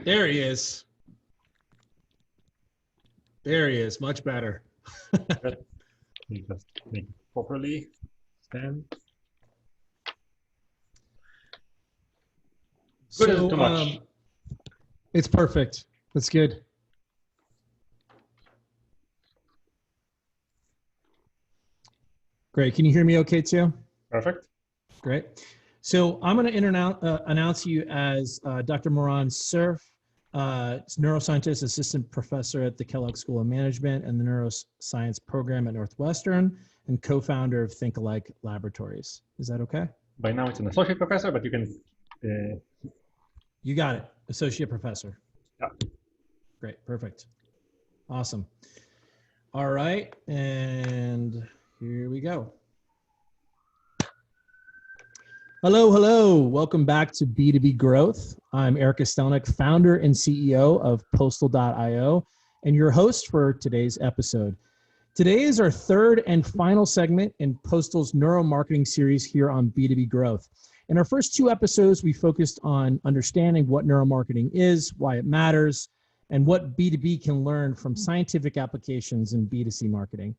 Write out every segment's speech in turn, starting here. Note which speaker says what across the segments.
Speaker 1: There he is. There he is. Much better.
Speaker 2: Let me just make it properly. Stand. Good as too much.
Speaker 1: It's perfect. That's good. Great. Can you hear me okay too?
Speaker 2: Perfect.
Speaker 1: Great. So I'm going to announce you as Dr. Moran Cerf, neuroscientist, assistant professor at the Kellogg School of Management and the neuroscience program at Northwestern, and co-founder of ThinkAlike Laboratories. Is that okay?
Speaker 2: By now it's an associate professor, but you can...
Speaker 1: You got it. Associate professor.
Speaker 2: Yeah.
Speaker 1: Great. Perfect. Awesome. All right. And here we go. Hello, hello. Welcome back to B2B Growth. I'm Eric Kostelnik, founder and CEO of Postal.io, and your host for today's episode. Today is our third and final segment in Postal's neuromarketing series here on B2B Growth. In our first two episodes, we focused on understanding what neuromarketing is, why it matters, and what B2B can learn from scientific applications in B2C marketing.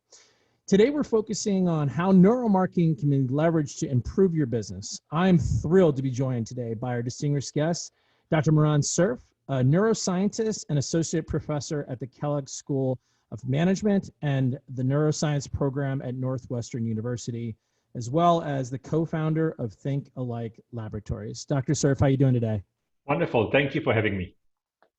Speaker 1: Today, we're focusing on how neuromarketing can be leveraged to improve your business. I'm thrilled to be joined today by our distinguished guest, Dr. Moran Cerf, a neuroscientist and associate professor at the Kellogg School of Management and the neuroscience program at Northwestern University, as well as the co-founder of ThinkAlike Laboratories. Dr. Cerf, how are you doing today?
Speaker 2: Wonderful. Thank you for having me.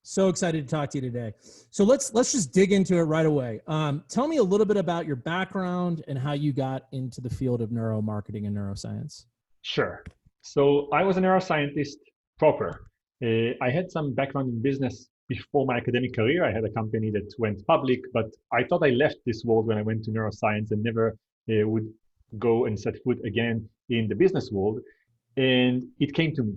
Speaker 1: So excited to talk to you today. So let's just dig into it right away. Tell me a little bit about your background and how you got into the field of neuromarketing and neuroscience.
Speaker 2: Sure. So I was a neuroscientist proper. I had some background in business before my academic career. I had a company that went public, but I thought I left this world when I went to neuroscience and never would go and set foot again in the business world. And it came to me.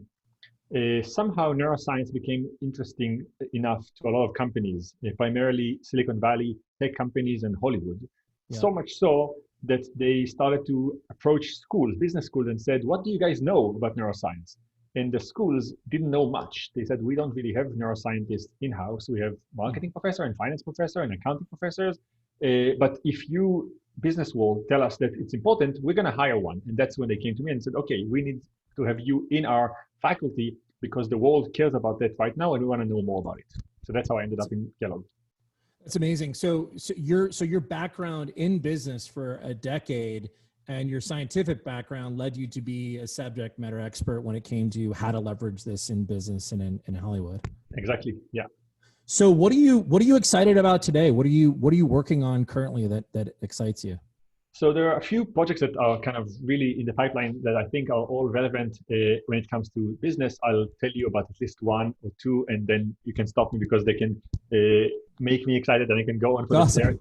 Speaker 2: Somehow neuroscience became interesting enough to a lot of companies, primarily Silicon Valley tech companies and Hollywood. Yeah. So much so that they started to approach schools, business schools, and said, what do you guys know about neuroscience? And the schools didn't know much. They said, we don't really have neuroscientists in-house. We have marketing professor and finance professor and accounting professors. But if you, business world, tell us that it's important, we're going to hire one. And that's when they came to me and said, okay, we need to have you in our faculty because the world cares about that right now and we want to know more about it. So that's how I ended up in Kellogg.
Speaker 1: That's amazing. So your background in business for a decade and your scientific background led you to be a subject matter expert when it came to how to leverage this in business and in Hollywood.
Speaker 2: Exactly. Yeah.
Speaker 1: So what are you excited about today? What are you working on currently that excites you?
Speaker 2: So there are a few projects that are kind of really in the pipeline that I think are all relevant when it comes to business. I'll tell you about at least one or two, and then you can stop me because they can make me excited and I can go on for
Speaker 1: awesome.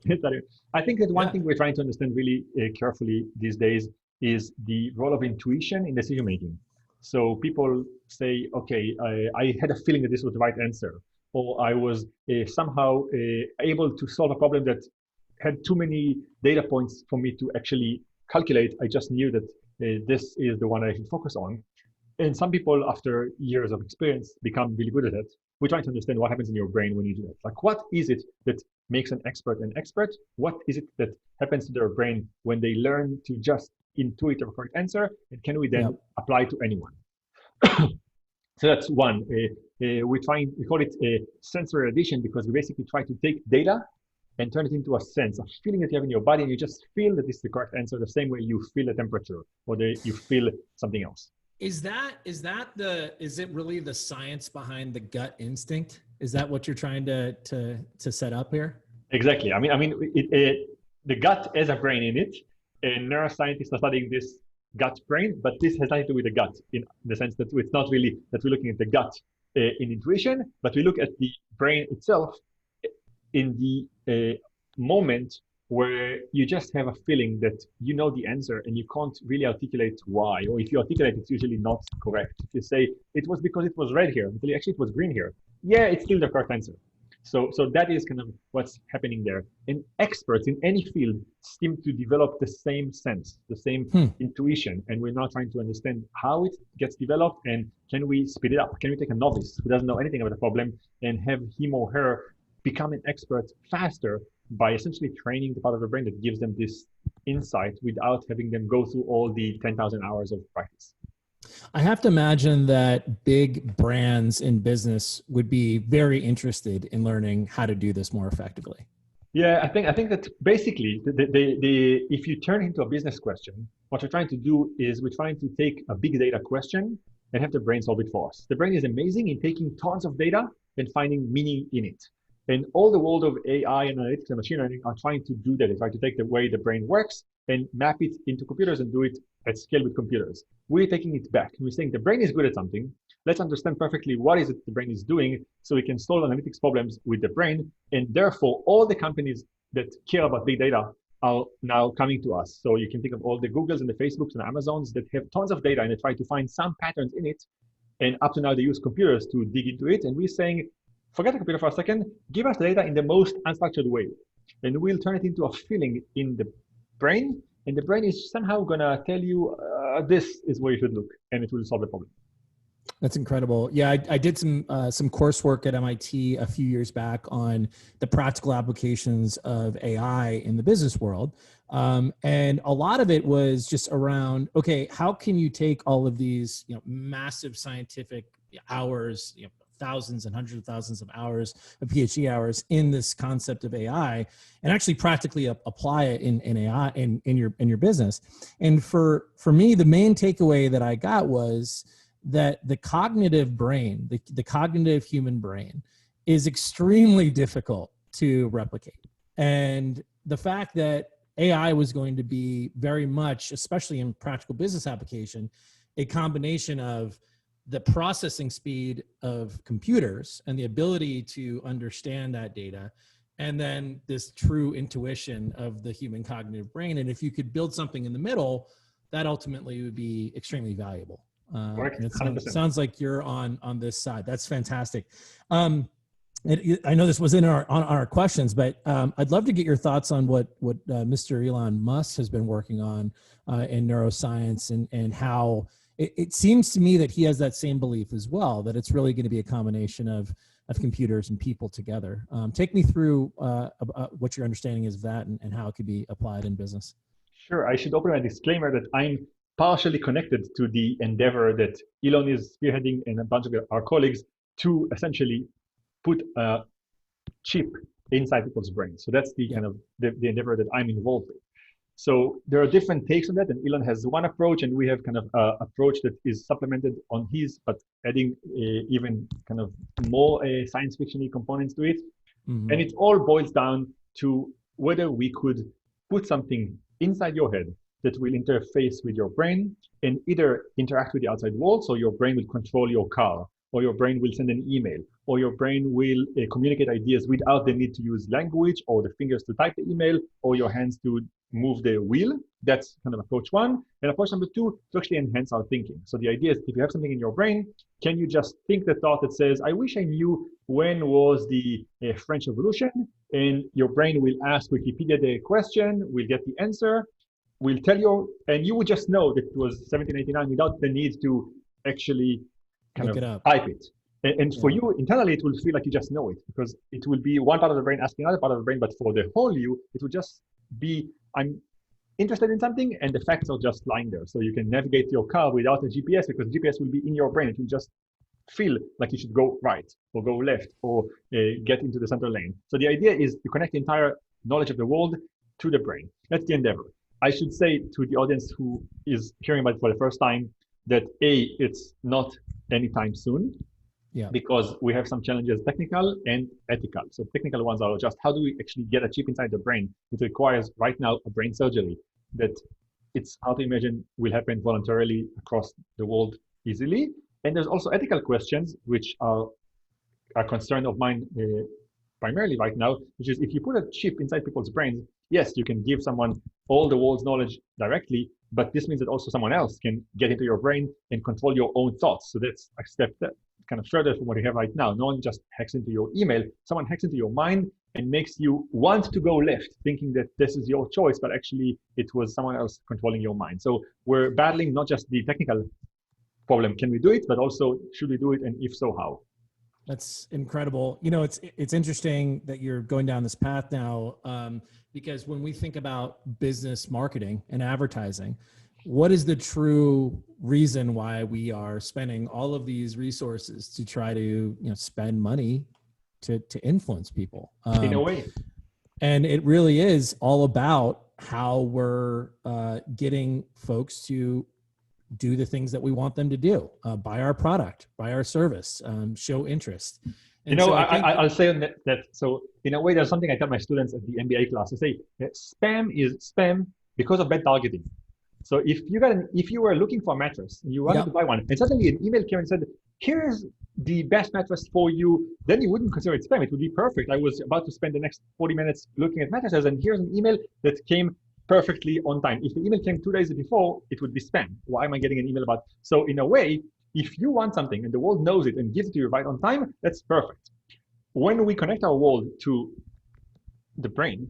Speaker 2: I think that one thing we're trying to understand really carefully these days is the role of intuition in decision making. So people say, okay, I had a feeling that this was the right answer, or I was somehow able to solve a problem that had too many data points for me to actually calculate. I just knew that this is the one I should focus on. And some people, after years of experience, become really good at it. We're trying to understand what happens in your brain when you do that. Like, what is it that makes an expert an expert? What is it that happens to their brain when they learn to just intuit a correct answer? And can we then apply to anyone? So that's one. We call it a sensory addition because we basically try to take data and turn it into a sense, a feeling that you have in your body, and you just feel that this is the correct answer the same way you feel the temperature or you feel something else.
Speaker 1: Is it really the science behind the gut instinct? Is that what you're trying to set up here?
Speaker 2: Exactly. I mean, the gut has a brain in it, and neuroscientists are studying this gut brain, but this has nothing to do with the gut in the sense that it's not really that we're looking at the gut in intuition, but we look at the brain itself in the moment where you just have a feeling that you know the answer and you can't really articulate why, or if you articulate, it's usually not correct. If you say, it was because it was red here, until actually it was green here. Yeah, it's still the correct answer. So that is kind of what's happening there. And experts in any field seem to develop the same sense, the same intuition. And we're now trying to understand how it gets developed and can we speed it up? Can we take a novice who doesn't know anything about the problem and have him or her become an expert faster by essentially training the part of the brain that gives them this insight without having them go through all the 10,000 hours of practice.
Speaker 1: I have to imagine that big brands in business would be very interested in learning how to do this more effectively.
Speaker 2: Yeah, I think that basically, if you turn it into a business question, what we're trying to do is we're trying to take a big data question and have the brain solve it for us. The brain is amazing in taking tons of data and finding meaning in it. And all the world of AI and analytics and machine learning are trying to do that. They try to take the way the brain works and map it into computers and do it at scale with computers. We're taking it back. We're saying the brain is good at something. Let's understand perfectly what is it the brain is doing so we can solve analytics problems with the brain. And therefore, all the companies that care about big data are now coming to us. So you can think of all the Googles and the Facebooks and the Amazons that have tons of data and they try to find some patterns in it. And up to now, they use computers to dig into it. And we're saying, forget the computer for a second, give us the data in the most unstructured way. And we'll turn it into a feeling in the brain. And the brain is somehow going to tell you, this is where you should look, and it will solve the problem.
Speaker 1: That's incredible. Yeah, I did some coursework at MIT a few years back on the practical applications of AI in the business world. And a lot of it was just around, okay, how can you take all of these, massive scientific hours, thousands and hundreds of thousands of hours of PhD hours in this concept of AI and actually practically apply it in AI in your business. And for me, the main takeaway that I got was that the cognitive brain, the cognitive human brain is extremely difficult to replicate. And the fact that AI was going to be very much, especially in practical business application, a combination of the processing speed of computers and the ability to understand that data, and then this true intuition of the human cognitive brain. And if you could build something in the middle, that ultimately would be extremely valuable.
Speaker 2: Correct.
Speaker 1: And it sounds like you're on this side. That's fantastic. I know this was on our questions, but I'd love to get your thoughts on what Mr. Elon Musk has been working on in neuroscience and how it seems to me that he has that same belief as well, that it's really going to be a combination of computers and people together. Take me through what your understanding is of that and how it could be applied in business.
Speaker 2: Sure. I should open a disclaimer that I'm partially connected to the endeavor that Elon is spearheading and a bunch of our colleagues to essentially put a chip inside people's brains. So that's the kind of the endeavor that I'm involved with. So there are different takes on that, and Elon has one approach, and we have kind of an approach that is supplemented on his, but adding even kind of more science fiction-y components to it. Mm-hmm. And it all boils down to whether we could put something inside your head that will interface with your brain and either interact with the outside world, so your brain will control your car, or your brain will send an email, or your brain will communicate ideas without the need to use language or the fingers to type the email or your hands to move the wheel. That's kind of approach one. And approach number two, to actually enhance our thinking. So the idea is if you have something in your brain, can you just think the thought that says, I wish I knew when was the French Revolution? And your brain will ask Wikipedia the question, will get the answer, will tell you, and you would just know that it was 1789 without the need to actually kind of type it. And for you internally, it will feel like you just know it because it will be one part of the brain asking another part of the brain, but for the whole you, it will just be, I'm interested in something and the facts are just lying there. So you can navigate your car without a GPS because GPS will be in your brain. It will just feel like you should go right or go left or get into the center lane. So the idea is to connect the entire knowledge of the world to the brain. That's the endeavor. I should say to the audience who is hearing about it for the first time that it's not anytime soon. Yeah. Because we have some challenges, technical and ethical. So technical ones are just how do we actually get a chip inside the brain? It requires right now a brain surgery that it's hard to imagine will happen voluntarily across the world easily. And there's also ethical questions, which are a concern of mine primarily right now, which is if you put a chip inside people's brains, yes, you can give someone all the world's knowledge directly, but this means that also someone else can get into your brain and control your own thoughts. So that's a step kind of further from what you have right now. No one just hacks into your email. Someone hacks into your mind and makes you want to go left, thinking that this is your choice, but actually it was someone else controlling your mind. So we're battling not just the technical problem, can we do it, but also should we do it, and if so, how?
Speaker 1: That's incredible. You know, it's interesting that you're going down this path now, because when we think about business marketing and advertising, what is the true reason why we are spending all of these resources to try to, spend money to influence people?
Speaker 2: In a way.
Speaker 1: And it really is all about how we're getting folks to do the things that we want them to do, buy our product, buy our service, show interest. And
Speaker 2: so I'll say on that, so in a way, there's something I tell my students at the MBA class. I say, spam is spam because of bad targeting. So if you were looking for a mattress and you wanted to buy one, and suddenly an email came and said, here's the best mattress for you, then you wouldn't consider it spam. It would be perfect. I was about to spend the next 40 minutes looking at mattresses, and here's an email that came perfectly on time. If the email came 2 days before, it would be spam. Why am I getting an email about? So in a way, if you want something and the world knows it and gives it to you right on time, that's perfect. When we connect our world to the brain,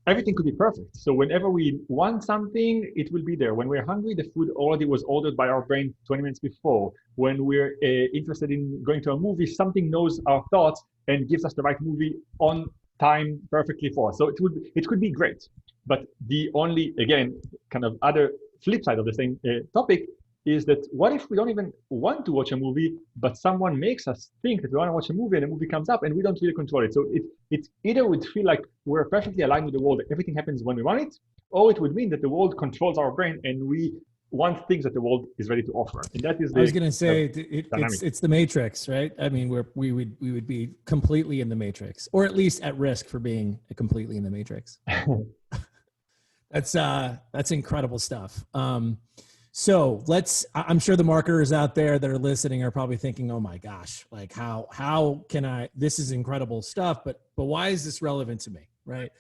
Speaker 2: everything could be perfect. So whenever we want something, it will be there. When we're hungry, the food already was ordered by our brain 20 minutes before. When we're interested in going to a movie, something knows our thoughts and gives us the right movie on time perfectly for us. So it could be great. But the only, again, kind of other flip side of the same topic is that what if we don't even want to watch a movie, but someone makes us think that we want to watch a movie and a movie comes up and we don't really control it? So it either would feel like we're perfectly aligned with the world, that everything happens when we want it, or it would mean that the world controls our brain and we want things that the world is ready to offer. And that is
Speaker 1: I was going to say, it's the Matrix, right? I mean, we would be completely in the Matrix, or at least at risk for being completely in the Matrix. That's incredible stuff. So I'm sure the marketers out there that are listening are probably thinking, oh my gosh, like how can this is incredible stuff, but why is this relevant to me? Right.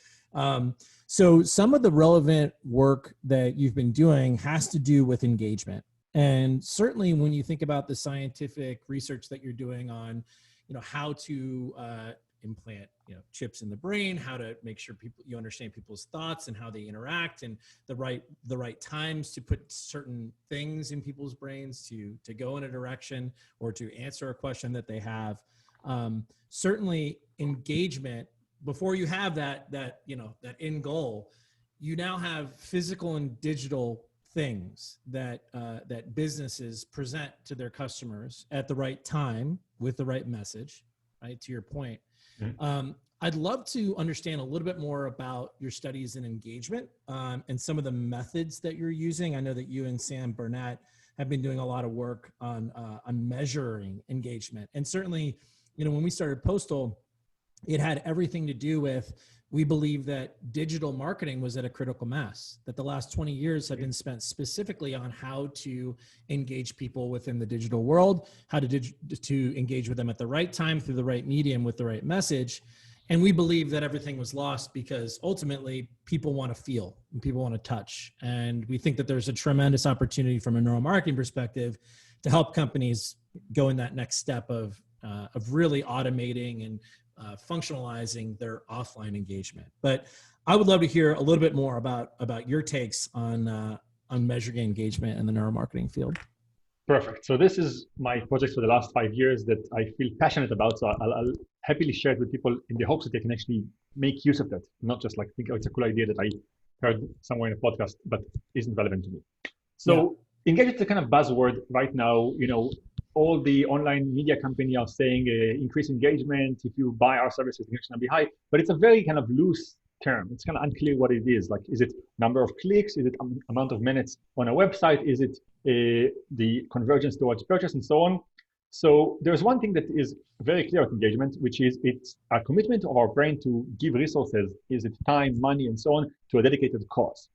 Speaker 1: So some of the relevant work that you've been doing has to do with engagement. And certainly when you think about the scientific research that you're doing on, how to implant, chips in the brain, how to make sure you understand people's thoughts and how they interact, and the right times to put certain things in people's brains to go in a direction or to answer a question that they have. Certainly engagement, before you have that end goal, you now have physical and digital things that businesses present to their customers at the right time with the right message, right? To your point. I'd love to understand a little bit more about your studies in engagement and some of the methods that you're using. I know that you and Sam Burnett have been doing a lot of work on measuring engagement. And certainly, when we started Postal, it had everything to do with, we believe that digital marketing was at a critical mass, that the last 20 years have been spent specifically on how to engage people within the digital world, how to engage with them at the right time through the right medium with the right message. And we believe that everything was lost because ultimately people want to feel and people want to touch. And we think that there's a tremendous opportunity from a neuromarketing perspective to help companies go in that next step of really automating and functionalizing their offline engagement. But I would love to hear a little bit more about your takes on measuring engagement in the neuromarketing field.
Speaker 2: Perfect. So this is my project for the last 5 years that I feel passionate about. So I'll happily share it with people in the hopes that they can actually make use of that, not just like think, oh, it's a cool idea that I heard somewhere in a podcast, but isn't relevant to me. So engagement is a kind of buzzword right now. All the online media companies are saying increase engagement. If you buy our services, the engagement will be high. But it's a very kind of loose term. It's kind of unclear what it is. Like, is it number of clicks? Is it amount of minutes on a website? Is it the convergence towards purchase and so on? So there's one thing that is very clear with engagement, which is it's a commitment of our brain to give resources, is it time, money, and so on, to a dedicated cause.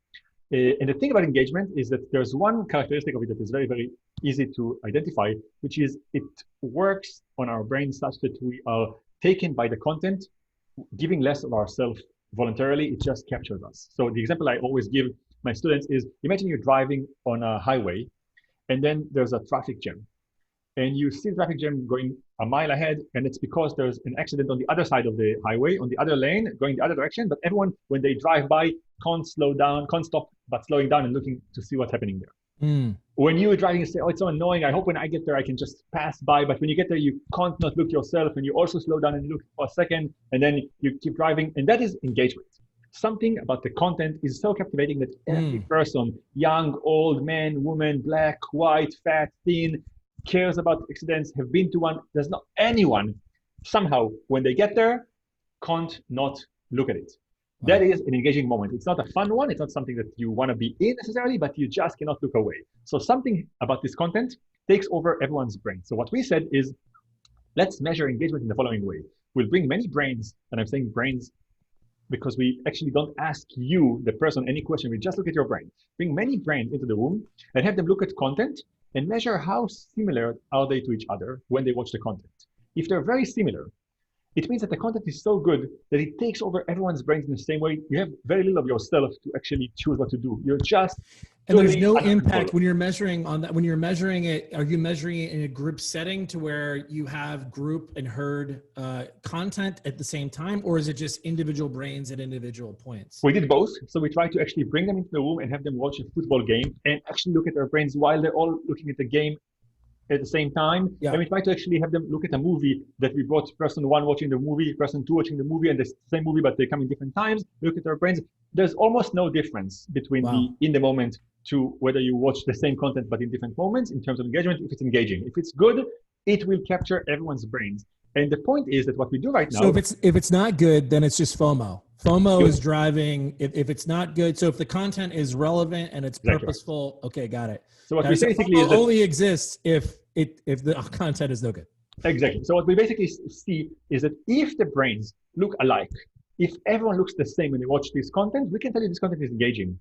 Speaker 2: And the thing about engagement is that there's one characteristic of it that is very, very easy to identify, which is it works on our brain such that we are taken by the content, giving less of ourselves voluntarily. It just captures us. So the example I always give my students is, imagine you're driving on a highway and then there's a traffic jam. and you see the traffic jam going a mile ahead, and it's because there's an accident on the other side of the highway, on the other lane, going the other direction, but everyone, when they drive by, can't slow down, can't stop, but slowing down and looking to see what's happening there. When you're driving, you say, oh, it's so annoying. I hope when I get there, I can just pass by. But when you get there, you can't not look yourself, and you also slow down and look for a second, and then you keep driving. And that is engagement. Something about the content is so captivating that every person, young, old, man, woman, black, white, fat, thin, cares about accidents, have been to one. There's not anyone, somehow, when they get there, can't not look at it. That is an engaging moment. It's not a fun one. It's not something that you want to be in necessarily, but you just cannot look away. So something about this content takes over everyone's brain. So what we said is, let's measure engagement in the following way. We'll bring many brains, and I'm saying brains because we actually don't ask you, the person, any question. We just look at your brain. Bring many brains into the room and have them look at content and measure how similar are they to each other when they watch the content. If they're very similar, it means that the content is so good that it takes over everyone's brains in the same way. You have very little of yourself to actually choose what to do. You're just
Speaker 1: and there's no impact when you're measuring on that. When you're measuring it, are you measuring it in a group setting to where you have group and herd content at the same time, or is it just individual brains at individual points?
Speaker 2: We did both. So we tried to actually bring them into the room and have them watch a football game and actually look at their brains while they're all looking at the game at the same time. And we try to actually have them look at a movie that we brought person one watching the movie, person two watching the movie, and the same movie, but they come in different times, look at their brains. There's almost no difference between the in the moment to whether you watch the same content, but in different moments in terms of engagement, if it's engaging. If it's good, it will capture everyone's brains. And the point is that what we do right now.
Speaker 1: So if it's not good, then it's just FOMO. FOMO is driving, if it's not good. So if the content is relevant and it's purposeful, okay, got it.
Speaker 2: So what we basically
Speaker 1: FOMO only exists if the content is no good.
Speaker 2: Exactly. So what we basically see is that if the brains look alike, if everyone looks the same when they watch this content, we can tell you this content is engaging.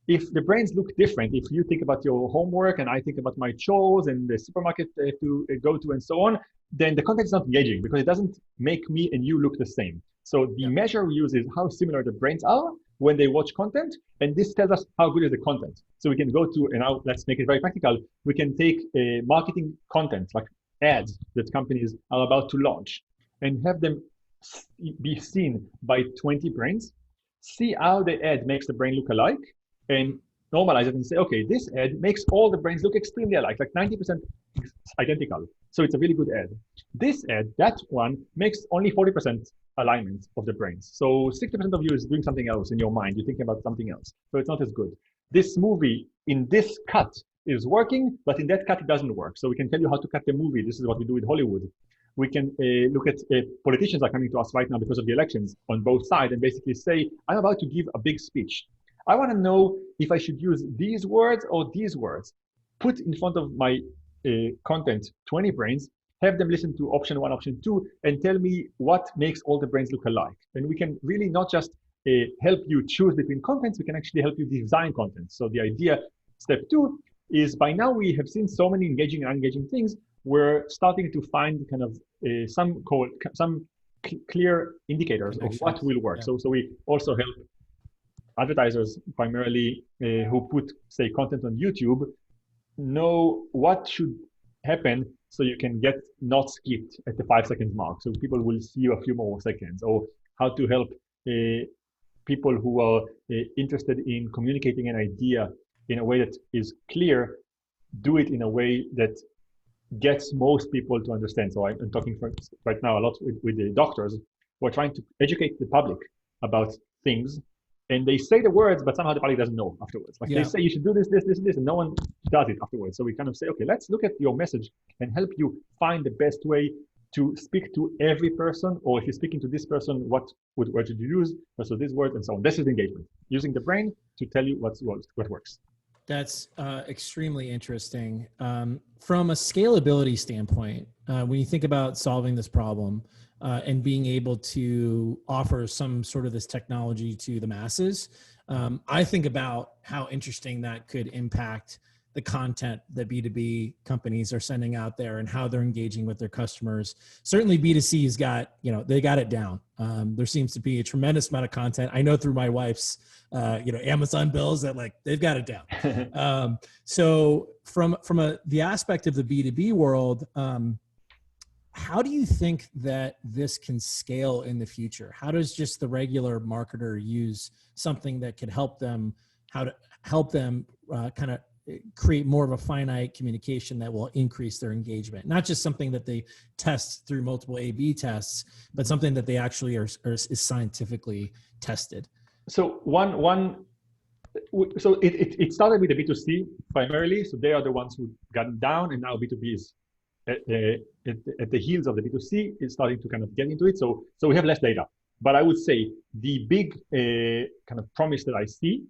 Speaker 2: If the brains look different, if you think about your homework and I think about my chores and the supermarket to go to and so on, then the content is not engaging because it doesn't make me and you look the same. So the measure we use is how similar the brains are when they watch content, and this tells us how good is the content. So we can go to, and now let's make it very practical. We can take marketing content, like ads that companies are about to launch, and have them be seen by 20 brains, see how the ad makes the brain look alike, and normalize it and say, okay, this ad makes all the brains look extremely alike, like 90% identical. So it's a really good ad. This ad, that one, makes only 40% alignment of the brains. So 60% of you is doing something else in your mind. You're thinking about something else. So it's not as good. This movie in this cut is working, but in that cut, it doesn't work. So we can tell you how to cut the movie. This is what we do with Hollywood. We can look at politicians are coming to us right now because of the elections on both sides and basically say, I'm about to give a big speech. I want to know if I should use these words or these words. Put in front of my content 20 brains, have them listen to option one, option two, and tell me what makes all the brains look alike. And we can really not just help you choose between contents, we can actually help you design content. So the idea, step two, is by now we have seen so many engaging and unengaging things, we're starting to find kind of some clear indicators of what will work. So we also help advertisers primarily who put, say, content on YouTube know what should happen so you can get not skipped at the 5 seconds mark. So people will see you a few more seconds, or how to help people who are interested in communicating an idea in a way that is clear, do it in a way that gets most people to understand. So I'm talking right now a lot with the doctors who are trying to educate the public about things, and they say the words, but somehow the public doesn't know afterwards. Like they say you should do this, and no one does it afterwards. So we kind of say, okay, let's look at your message and help you find the best way to speak to every person, or if you're speaking to this person, what word should you use versus this word, and so on. This is engagement, using the brain to tell you what works.
Speaker 1: That's extremely interesting. From a scalability standpoint, when you think about solving this problem and being able to offer some sort of this technology to the masses, I think about how interesting that could impact the content that B2B companies are sending out there and how they're engaging with their customers. Certainly B2C's got, they got it down. There seems to be a tremendous amount of content. I know through my wife's, Amazon bills that they've got it down. So from the aspect of the B2B world, how do you think that this can scale in the future? How does just the regular marketer use something that could help them, kind of create more of a finite communication that will increase their engagement? Not just something that they test through multiple A/B tests, but something that they actually is scientifically tested.
Speaker 2: So it started with the B2C primarily. So they are the ones who got down, and now B2B is at the heels of the B2C is starting to kind of get into it. So we have less data. But I would say the big kind of promise that I see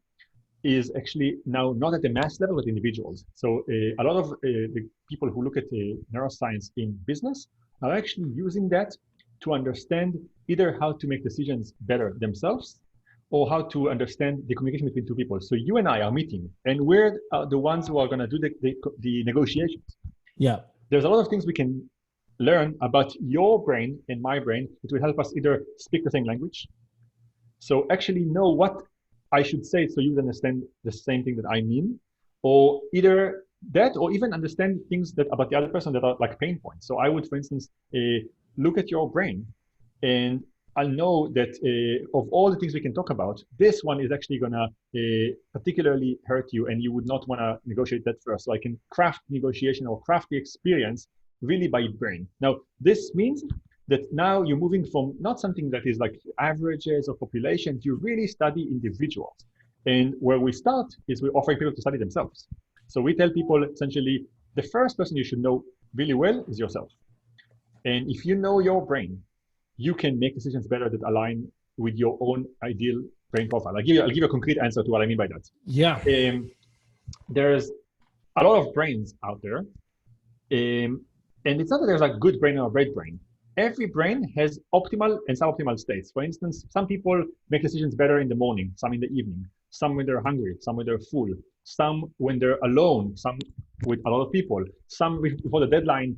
Speaker 2: is actually now not at the mass level, but individuals. So a lot of the people who look at neuroscience in business are actually using that to understand either how to make decisions better themselves or how to understand the communication between two people. So you and I are meeting, and we're the ones who are going to do the negotiations.
Speaker 1: Yeah.
Speaker 2: There's a lot of things we can learn about your brain and my brain that will help us either speak the same language, so actually know what I should say so you understand the same thing that I mean, or either that, or even understand things that about the other person that are like pain points. So I would, for instance, look at your brain, and I'll know that of all the things we can talk about, this one is actually gonna particularly hurt you, and you would not want to negotiate that first. So I can craft negotiation or craft the experience really by brain. Now, this means that now you're moving from not something that is like averages or populations, you really study individuals. And where we start is we're offering people to study themselves. So we tell people essentially, the first person you should know really well is yourself. And if you know your brain, you can make decisions better that align with your own ideal brain profile. I'll give you a concrete answer to what I mean by that.
Speaker 1: Yeah.
Speaker 2: There's a lot of brains out there. And it's not that there's a good brain or a bad brain. Every brain has optimal and suboptimal states. For instance, some people make decisions better in the morning, some in the evening, some when they're hungry, some when they're full, some when they're alone, some with a lot of people, some before the deadline,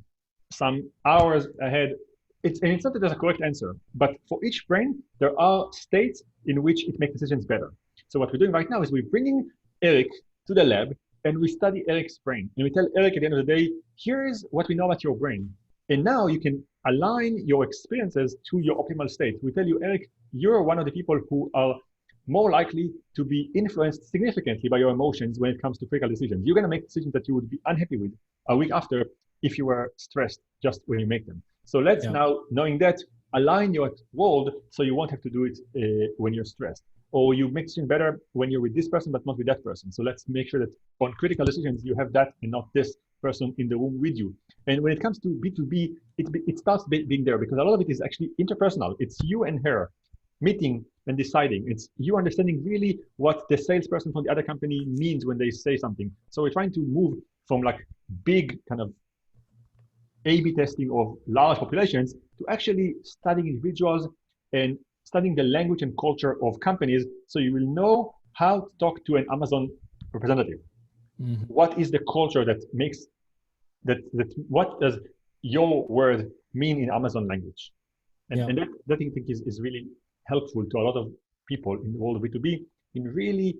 Speaker 2: some hours ahead. It's not that there's a correct answer, but for each brain, there are states in which it makes decisions better. So what we're doing right now is we're bringing Eric to the lab, and we study Eric's brain. And we tell Eric at the end of the day, here's what we know about your brain. And now you can align your experiences to your optimal state. We tell you, Eric, you're one of the people who are more likely to be influenced significantly by your emotions when it comes to critical decisions. You're going to make decisions that you would be unhappy with a week after if you were stressed just when you make them. So let's now, knowing that, align your world so you won't have to do it when you're stressed. Or you make decisions better when you're with this person, but not with that person. So let's make sure that on critical decisions, you have that and not this person in the room with you. And when it comes to B2B, it starts being there because a lot of it is actually interpersonal. It's you and her meeting and deciding. It's you understanding really what the salesperson from the other company means when they say something. So we're trying to move from like big kind of A/B testing of large populations to actually studying individuals and studying the language and culture of companies, so you will know how to talk to an Amazon representative. Mm-hmm. What is the culture that makes that what does your word mean in Amazon language? And that I think is really helpful to a lot of people in the world of B2B in really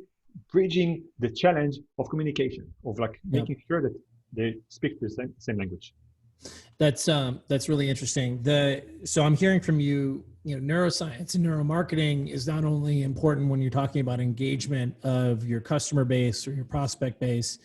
Speaker 2: bridging the challenge of communication, of like making sure that they speak the same language.
Speaker 1: That's really interesting. So I'm hearing from you, neuroscience and neuromarketing is not only important when you're talking about engagement of your customer base or your prospect base,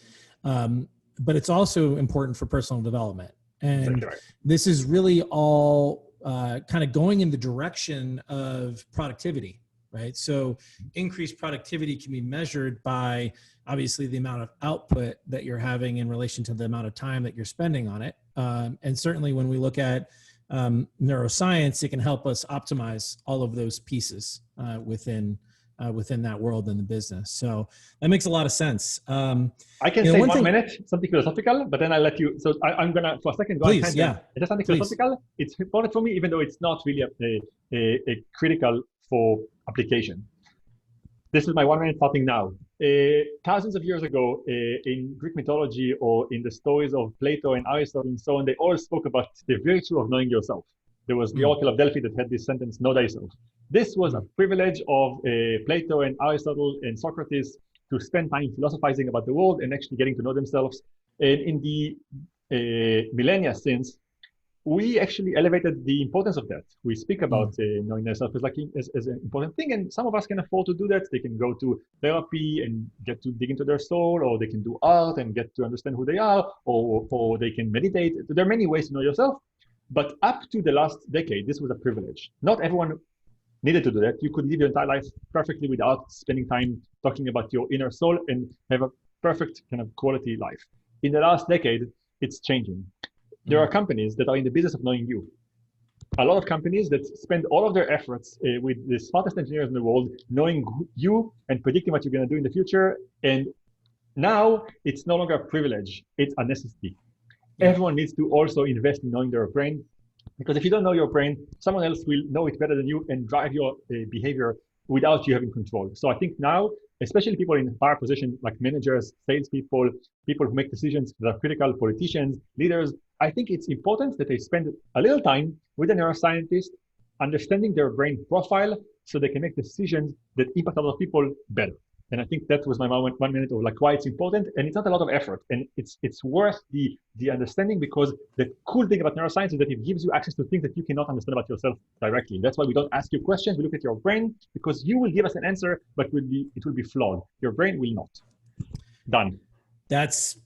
Speaker 1: but it's also important for personal development. And this is really all kind of going in the direction of productivity, right? So increased productivity can be measured by obviously the amount of output that you're having in relation to the amount of time that you're spending on it. And certainly when we look at neuroscience, it can help us optimize all of those pieces within that world in the business. So that makes a lot of sense.
Speaker 2: I can say 1 minute, something philosophical, but then I'll let you. So I'm going to, for a second, go
Speaker 1: Please, yeah.
Speaker 2: Just something philosophical. It's important for me, even though it's not really a critical for application. This is my 1 minute starting now. Thousands of years ago, in Greek mythology or in the stories of Plato and Aristotle and so on, they all spoke about the virtue of knowing yourself. There was the Oracle of Delphi that had this sentence, know thyself. This was a privilege of Plato and Aristotle and Socrates to spend time philosophizing about the world and actually getting to know themselves. And in the millennia since, we actually elevated the importance of that. We speak about knowing themselves as an important thing, and some of us can afford to do that. They can go to therapy and get to dig into their soul, or they can do art and get to understand who they are, or they can meditate. There are many ways to know yourself, but up to the last decade, this was a privilege. Not everyone needed to do that. You could live your entire life perfectly without spending time talking about your inner soul and have a perfect kind of quality life. In the last decade, it's changing. There are companies that are in the business of knowing you. A lot of companies that spend all of their efforts with the smartest engineers in the world, knowing you and predicting what you're going to do in the future. And now it's no longer a privilege, it's a necessity. Yeah. Everyone needs to also invest in knowing their brain, because if you don't know your brain, someone else will know it better than you and drive your behavior without you having control. So I think now, especially people in higher positions like managers, salespeople, people who make decisions that are critical, politicians, leaders, I think it's important that they spend a little time with a neuroscientist, understanding their brain profile so they can make decisions that impact other people better. And I think that was my 1 minute of like why it's important. And it's not a lot of effort. And it's worth the understanding, because the cool thing about neuroscience is that it gives you access to things that you cannot understand about yourself directly. That's why we don't ask you questions. We look at your brain, because you will give us an answer, but it will be flawed. Your brain will not. Done.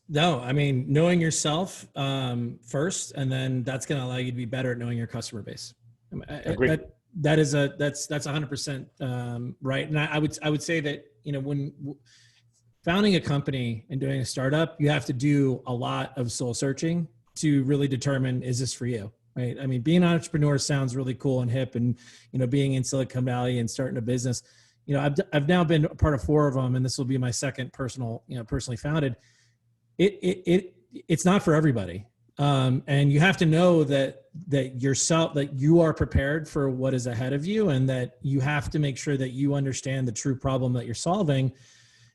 Speaker 1: Knowing yourself first, and then that's going to allow you to be better at knowing your customer base.
Speaker 2: Agreed.
Speaker 1: That's 100% right. And I would say that, when founding a company and doing a startup, you have to do a lot of soul searching to really determine, is this for you? Right. I mean, being an entrepreneur sounds really cool and hip, and, being in Silicon Valley and starting a business, I've now been a part of 4 of them, and this will be my second personally founded. It's not for everybody. And you have to know that you are prepared for what is ahead of you, and that you have to make sure that you understand the true problem that you're solving.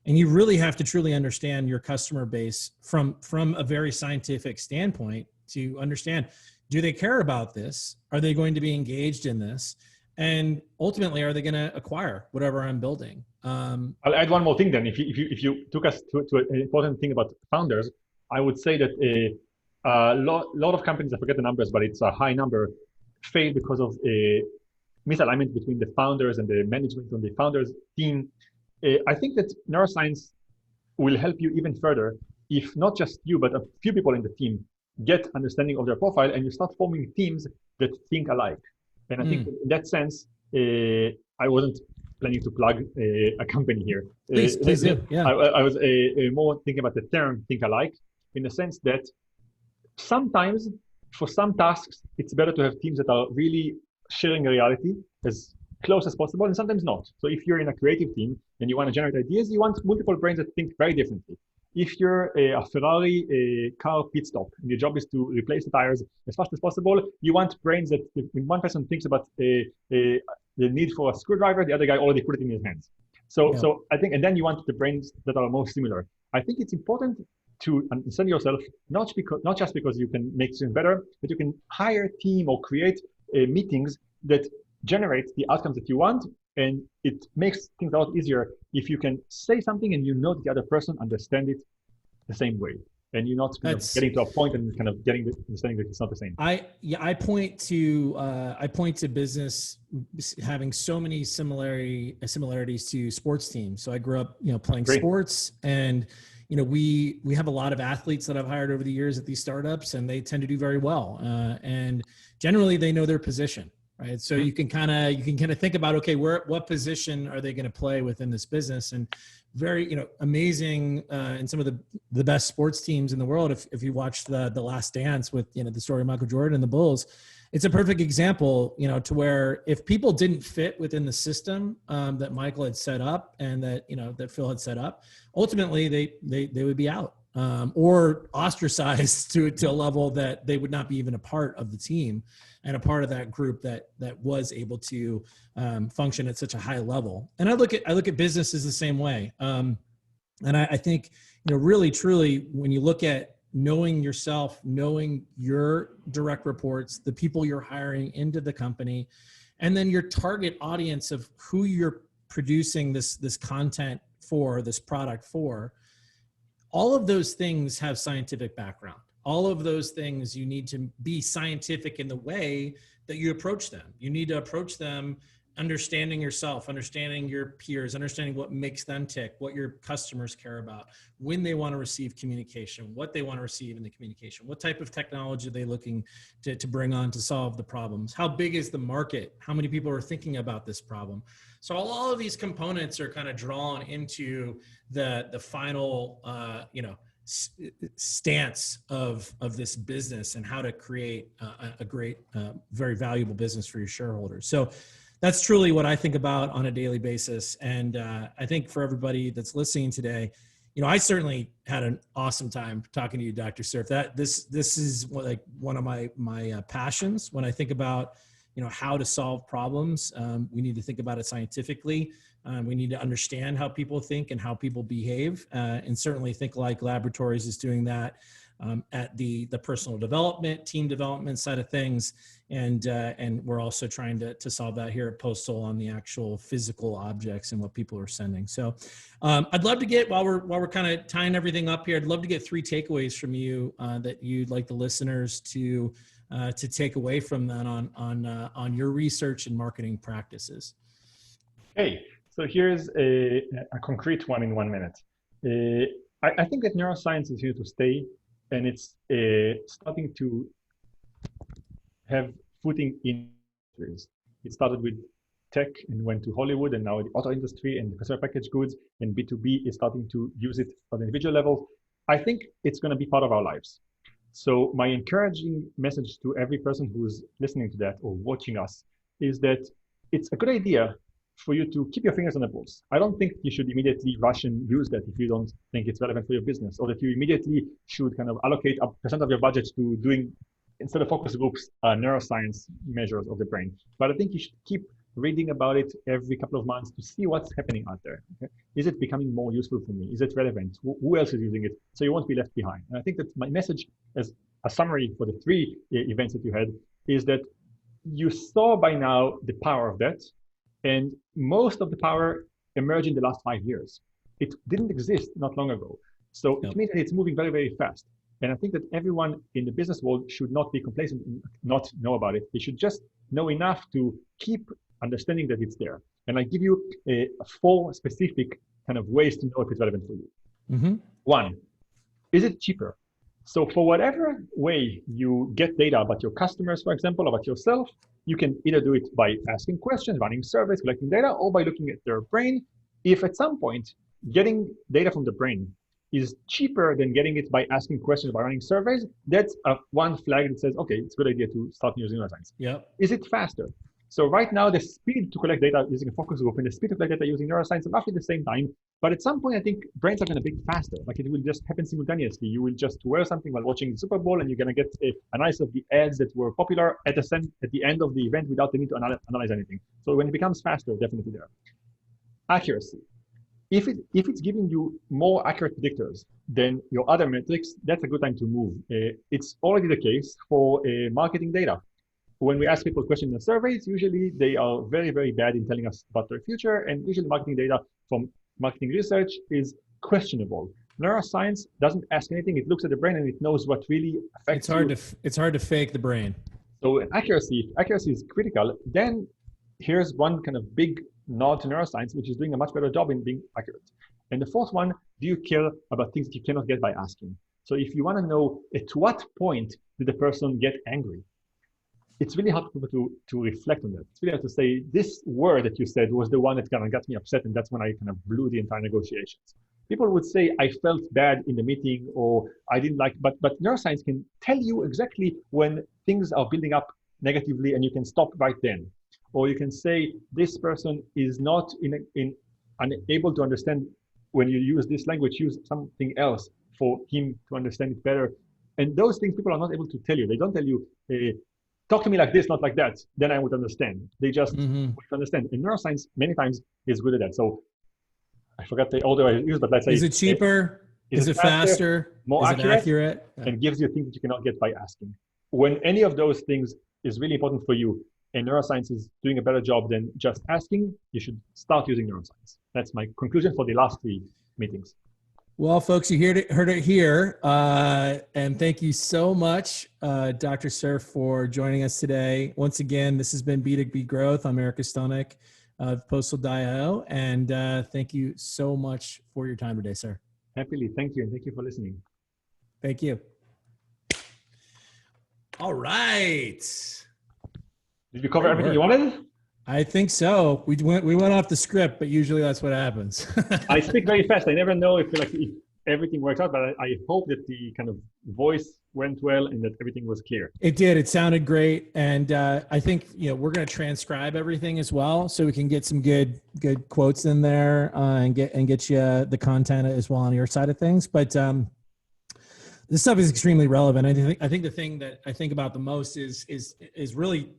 Speaker 1: And you really have to truly understand your customer base from a very scientific standpoint to understand, do they care about this? Are they going to be engaged in this? And ultimately, are they going to acquire whatever I'm building?
Speaker 2: I'll add one more thing then. If you took us to an important thing about founders, I would say that a lot of companies, I forget the numbers, but it's a high number, fail because of a misalignment between the founders and the management on the founders team. I think that neuroscience will help you even further if not just you, but a few people in the team get understanding of their profile, and you start forming teams that think alike. And I think in that sense, I wasn't planning to plug a company here.
Speaker 1: Please do. Yeah.
Speaker 2: I was more thinking about the term think alike, in the sense that sometimes for some tasks, it's better to have teams that are really sharing a reality as close as possible, and sometimes not. So if you're in a creative team and you want to generate ideas, you want multiple brains that think very differently. If you're a Ferrari car pit stop and your job is to replace the tires as fast as possible, you want brains that when one person thinks about the need for a screwdriver, the other guy already put it in his hands. So I think, and then you want the brains that are most similar. I think it's important to understand yourself, not just because you can make things better, but you can hire a team or create meetings that generate the outcomes that you want. And it makes things a lot easier if you can say something and that the other person understands it the same way, and you're not getting to a point and kind of getting the understanding that it's not the same.
Speaker 1: I point to business having so many similarities to sports teams. So I grew up, playing sports, and we have a lot of athletes that I've hired over the years at these startups, and they tend to do very well. And generally they know their position. Right. So you can kind of think about, okay, what position are they going to play within this business? And very, amazing in some of the best sports teams in the world. If you watch the Last Dance with, the story of Michael Jordan and the Bulls, it's a perfect example, to where if people didn't fit within the system that Michael had set up and that Phil had set up, ultimately they would be out. or ostracized to a level that they would not be even a part of the team and a part of that group that was able to function at such a high level. And I look at businesses the same way. And I think, really, truly, when you look at knowing yourself, knowing your direct reports, the people you're hiring into the company, and then your target audience of who you're producing this content for, this product for, all of those things have scientific background. All of those things, you need to be scientific in the way that you approach them. You need to approach them understanding yourself, understanding your peers, understanding what makes them tick, what your customers care about, when they want to receive communication, what they want to receive in the communication, what type of technology are they looking to bring on to solve the problems, how big is the market, how many people are thinking about this problem. So all of these components are kind of drawn into the final, stance of this business and how to create a great, very valuable business for your shareholders. So that's truly what I think about on a daily basis. And I think for everybody that's listening today, I certainly had an awesome time talking to you, Dr. Cerf. This is one of my passions. When I think about how to solve problems, we need to think about it scientifically. We need to understand how people think and how people behave, and certainly ThinkAlike Laboratories is doing that at the personal development, team development side of things, and we're also trying to solve that here at Postal on the actual physical objects and what people are sending. So, I'd love to get while we're kind of tying everything up here, I'd love to get 3 takeaways from you that you'd like the listeners to take away from that on your research and marketing practices.
Speaker 2: Hey, so here's a concrete one in 1 minute. I think that neuroscience is here to stay, and it's starting to have footing in industries. It started with tech and went to Hollywood, and now the auto industry and consumer packaged goods, and B2B is starting to use it on an individual level. I think it's going to be part of our lives. So my encouraging message to every person who's listening to that or watching us is that it's a good idea for you to keep your fingers on the pulse. I don't think you should immediately rush and use that if you don't think it's relevant for your business, or that you immediately should kind of allocate a percent of your budget to doing, instead of focus groups, neuroscience measures of the brain. But I think you should keep reading about it every couple of months to see what's happening out there. Okay? Is it becoming more useful for me? Is it relevant? Who else is using it? So you won't be left behind. And I think that my message as a summary for the 3 events that you had is that you saw by now the power of that. And most of the power emerged in the last 5 years. It didn't exist not long ago. So It means that it's moving very, very fast. And I think that everyone in the business world should not be complacent and not know about it. They should just know enough to keep understanding that it's there. And I give you 4 specific kind of ways to know if it's relevant for you. Mm-hmm. 1, is it cheaper? So for whatever way you get data about your customers, for example, about yourself, you can either do it by asking questions, running surveys, collecting data, or by looking at their brain. If at some point getting data from the brain is cheaper than getting it by asking questions, by running surveys, that's one flag that says, okay, it's a good idea to start using neuroscience.
Speaker 1: Yep.
Speaker 2: Is it faster? So right now, the speed to collect data using a focus group and the speed to collect data using neuroscience are roughly the same time. But at some point, I think brains are going to be faster. Like it will just happen simultaneously. You will just wear something while watching the Super Bowl, and you're going to get a nice of the ads that were popular at the end of the event without the need to analyze anything. So when it becomes faster, definitely there. Accuracy. If it's giving you more accurate predictors than your other metrics, that's a good time to move. It's already the case for marketing data. When we ask people questions in the surveys, usually they are very, very bad in telling us about their future, and usually marketing data from marketing research is questionable. Neuroscience doesn't ask anything. It looks at the brain and it knows what really affects you.
Speaker 1: It's hard to fake the brain.
Speaker 2: So accuracy is critical. Then here's one kind of big nod to neuroscience, which is doing a much better job in being accurate. And the 4th one, do you care about things that you cannot get by asking? So if you want to know at what point did the person get angry, it's really hard for people to reflect on that. It's really hard to say, this word that you said was the one that kind of got me upset, and that's when I kind of blew the entire negotiations. People would say, I felt bad in the meeting, or I didn't like, but neuroscience can tell you exactly when things are building up negatively, and you can stop right then. Or you can say, this person is not unable to understand when you use this language, use something else. for him to understand it better. And those things people are not able to tell you. They don't tell you, talk to me like this, not like that. Then I would understand. They just understand. And neuroscience many times is good at that. So I forgot the order I use, but let's say,
Speaker 1: is it cheaper? Is it faster?
Speaker 2: More
Speaker 1: is accurate?
Speaker 2: Yeah. And gives you things that you cannot get by asking. When any of those things is really important for you, and neuroscience is doing a better job than just asking, you should start using neuroscience. That's my conclusion for the last 3 meetings.
Speaker 1: Well, folks, you heard it here. And thank you so much, Dr. Cerf, for joining us today. Once again, this has been B2B Growth. I'm Eric Kostonik of Postal.io. And thank you so much for your time today, sir.
Speaker 2: Happily. Thank you. And thank you for listening.
Speaker 1: Thank you. All right.
Speaker 2: Did you cover everything you wanted?
Speaker 1: I think so. We went off the script, but usually that's what happens.
Speaker 2: I speak very fast. I never know if everything works out, but I hope that the kind of voice went well and that everything was clear.
Speaker 1: It did. It sounded great. And I think, we're going to transcribe everything as well, so we can get some good quotes in there and get you the content as well on your side of things. But this stuff is extremely relevant. I think the thing that I think about the most is really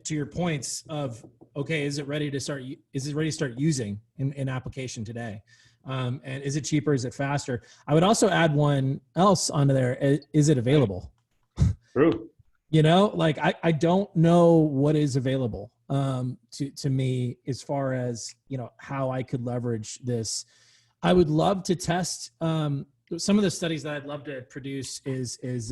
Speaker 1: to your points of, okay, is it ready to start using in application today? And is it cheaper? Is it faster? I would also add one else onto there. Is it available?
Speaker 2: True.
Speaker 1: I don't know what is available to me as far as, how I could leverage this. I would love to test, some of the studies that I'd love to produce is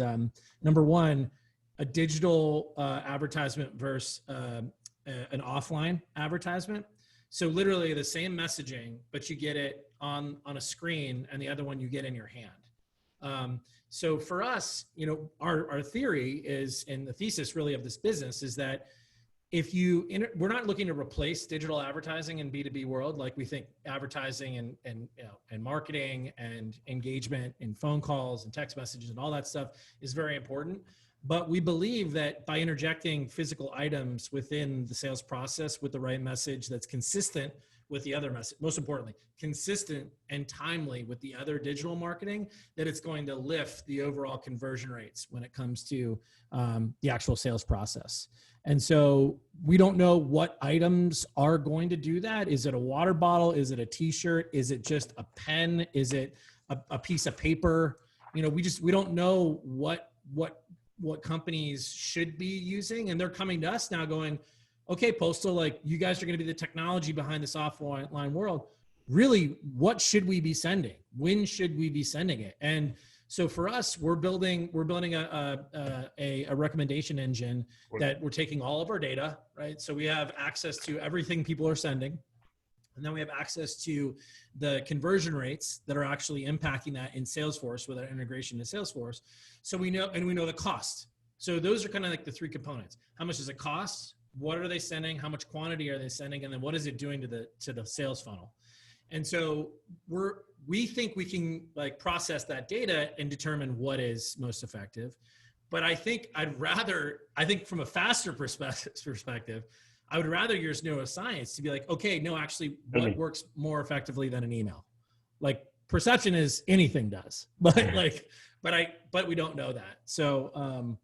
Speaker 1: number one, a digital advertisement versus an offline advertisement. So literally the same messaging, but you get it on a screen, and the other one you get in your hand. So for us, our theory is, and the thesis really of this business is that we're not looking to replace digital advertising in B2B world. Like, we think advertising and marketing and engagement and phone calls and text messages and all that stuff is very important. But we believe that by interjecting physical items within the sales process with the right message that's consistent with the other message, most importantly, consistent and timely with the other digital marketing, that it's going to lift the overall conversion rates when it comes to the actual sales process. And so we don't know what items are going to do that. Is it a water bottle? Is it a t-shirt? Is it just a pen? Is it a piece of paper? We don't know what companies should be using. And they're coming to us now going, okay, Postal, you guys are going to be the technology behind this offline world. Really, what should we be sending? When should we be sending it? And so for us, we're building a recommendation engine that we're taking all of our data, right? So we have access to everything people are sending. And then we have access to the conversion rates that are actually impacting that in Salesforce with our integration to Salesforce. So we know the cost. So those are kind of like the 3 components. How much does it cost? What are they sending? How much quantity are they sending? And then what is it doing to the sales funnel? And so we think we can process that data and determine what is most effective. But I think from a faster perspective, I would rather use neuroscience to be like, okay, no, actually what works more effectively than an email? Perception is anything does, but we don't know that. So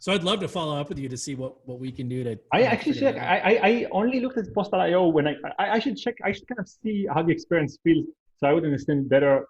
Speaker 1: I'd love to follow up with you to see what we can do to.
Speaker 2: I actually check. I only looked at Postal.io when I should check. I should kind of see how the experience feels, so I would understand better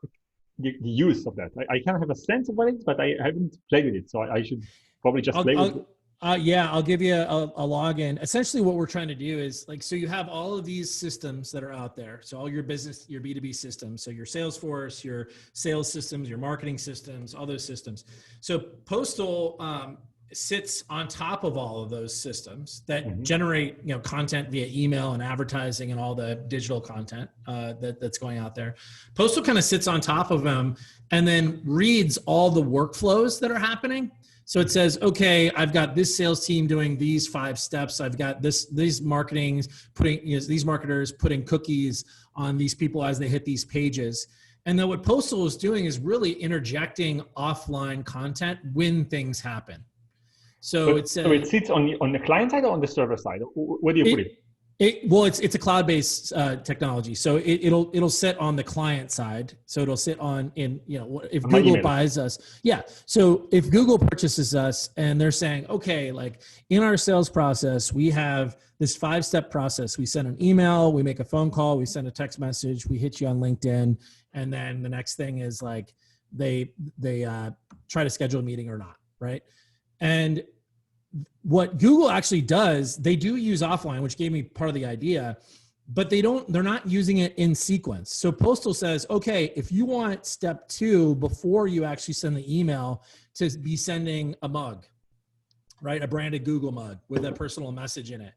Speaker 2: the use of that. I kind of have a sense of what it is, but I haven't played with it, so I should probably just play with it.
Speaker 1: I'll give you a login. Essentially what we're trying to do is so you have all of these systems that are out there. So all your business, your B2B systems, so your Salesforce, your sales systems, your marketing systems, all those systems. So Postal sits on top of all of those systems that generate content via email and advertising and all the digital content that's going out there. Postal kind of sits on top of them and then reads all the workflows that are happening. So it says, okay, I've got this sales team doing these 5 steps. I've got these marketers putting cookies on these people as they hit these pages. And then what Postal is doing is really interjecting offline content when things happen. So it sits
Speaker 2: on the client side or on the server side? Where do you put it?
Speaker 1: It's a cloud-based technology, so it'll sit on the client side. So it'll sit if Google buys us, yeah. So if Google purchases us and they're saying, okay, like in our sales process, we have this 5-step process. We send an email, we make a phone call, we send a text message, we hit you on LinkedIn, and then the next thing is like they try to schedule a meeting or not, right? And what Google actually does, they do use offline, which gave me part of the idea, but they're not using it in sequence. So Postal says, okay, if you want step 2 before you actually send the email to be sending a mug, right? A branded Google mug with a personal message in it.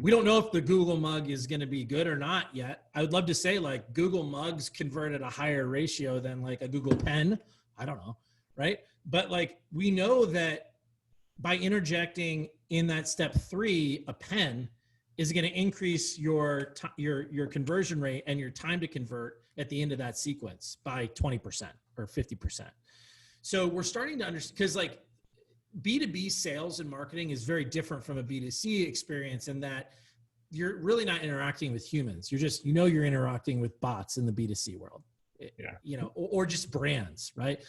Speaker 1: We don't know if the Google mug is going to be good or not yet. I would love to say like Google mugs convert at a higher ratio than like a Google pen. I don't know. Right. But like, we know that by interjecting in that step 3, a pen is going to increase your conversion rate and your time to convert at the end of that sequence by 20% or 50%. So we're starting to understand, because like B2B sales and marketing is very different from a B2C experience in that you're really not interacting with humans. You're just, you're interacting with bots in the B2C world, or just brands, right?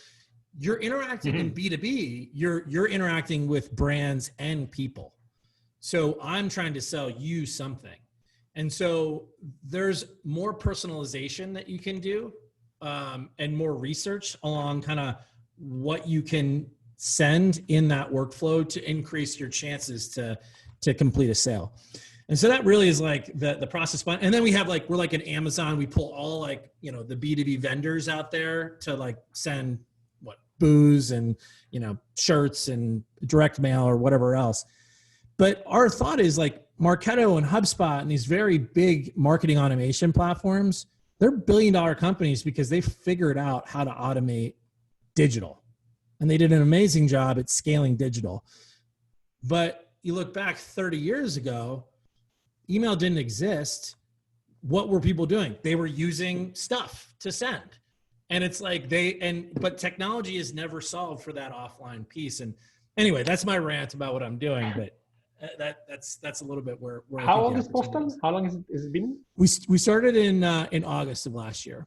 Speaker 1: You're interacting in B2B, you're interacting with brands and people. So I'm trying to sell you something. And so there's more personalization that you can do, and more research along kind of what you can send in that workflow to increase your chances to complete a sale. And so that really is like the process. And then we have like, we're like an Amazon, we pull all like, the B2B vendors out there to like send booze and, shirts and direct mail or whatever else. But our thought is like Marketo and HubSpot and these very big marketing automation platforms, they're billion-dollar companies because they figured out how to automate digital. And they did an amazing job at scaling digital. But you look back 30 years ago, email didn't exist. What were people doing? They were using stuff to send. And it's like but technology is never solved for that offline piece. And anyway, that's my rant about what I'm doing, but that's a little bit where
Speaker 2: How old is Postal? How long has it been?
Speaker 1: We started in August of last year.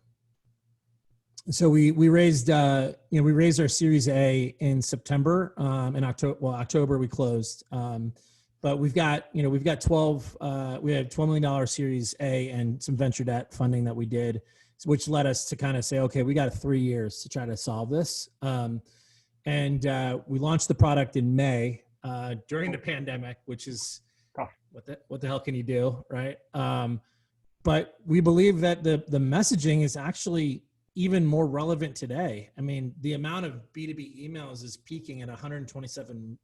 Speaker 1: So we raised we raised our Series A in September. In October we closed. But we've got we had $12 million Series A and some venture debt funding that we did, which led us to kind of say, okay, we got 3 years to try to solve this. And we launched the product in May during the pandemic, which is what the hell can you do, right? But we believe that the messaging is actually even more relevant today. I mean, the amount of B2B emails is peaking at 127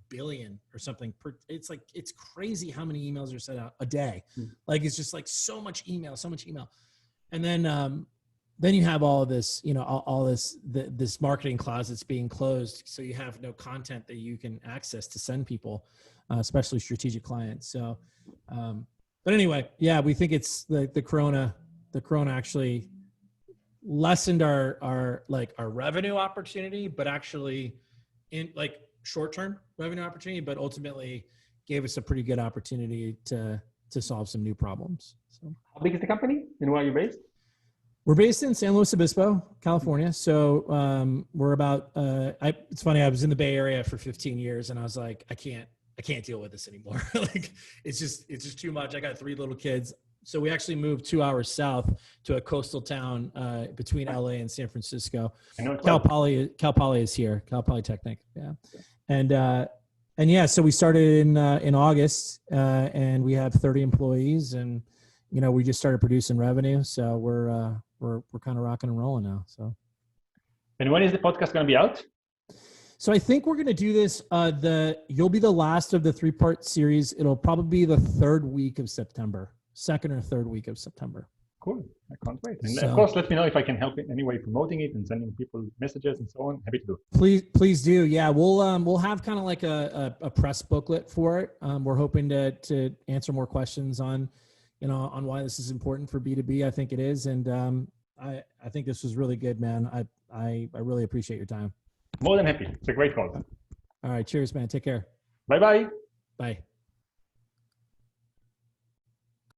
Speaker 1: billion or something. It's crazy how many emails are sent out a day. Like, it's just like so much email. And then you have all of this, this marketing closets being closed. So you have no content that you can access to send people, especially strategic clients. So, but anyway, yeah, we think it's the Corona actually lessened our revenue opportunity, but actually in short-term revenue opportunity, but ultimately gave us a pretty good opportunity to solve some new problems. So,
Speaker 2: how big is the company and where are you based?
Speaker 1: We're based in San Luis Obispo, California. So we're about. It's funny. I was in the Bay Area for 15 years, and I was like, I can't deal with this anymore. It's just too much. I got 3 little kids. So we actually moved 2 hours south to a coastal town between LA and San Francisco. Cal Poly is here. Cal Polytechnic. Yeah. And yeah, so we started in August, and we have 30 employees, and we just started producing revenue. So we're kind of rocking and rolling now. So.
Speaker 2: And when is the podcast going to be out?
Speaker 1: So I think we're going to do this. You'll be the last of the 3-part series. It'll probably be the 3rd week of September, 2nd or 3rd week of September.
Speaker 2: Cool. I can't wait. And of course, let me know if I can help in any way promoting it and sending people messages and so on. Happy to do.
Speaker 1: Please do. Yeah, we'll have kind of like a press booklet for it. We're hoping to answer more questions on why this is important for B2B. I think it is, and I think this was really good, man. I really appreciate your time.
Speaker 2: More than happy. It's a great call.
Speaker 1: All right. Cheers, man. Take care.
Speaker 2: Bye-bye.
Speaker 1: Bye.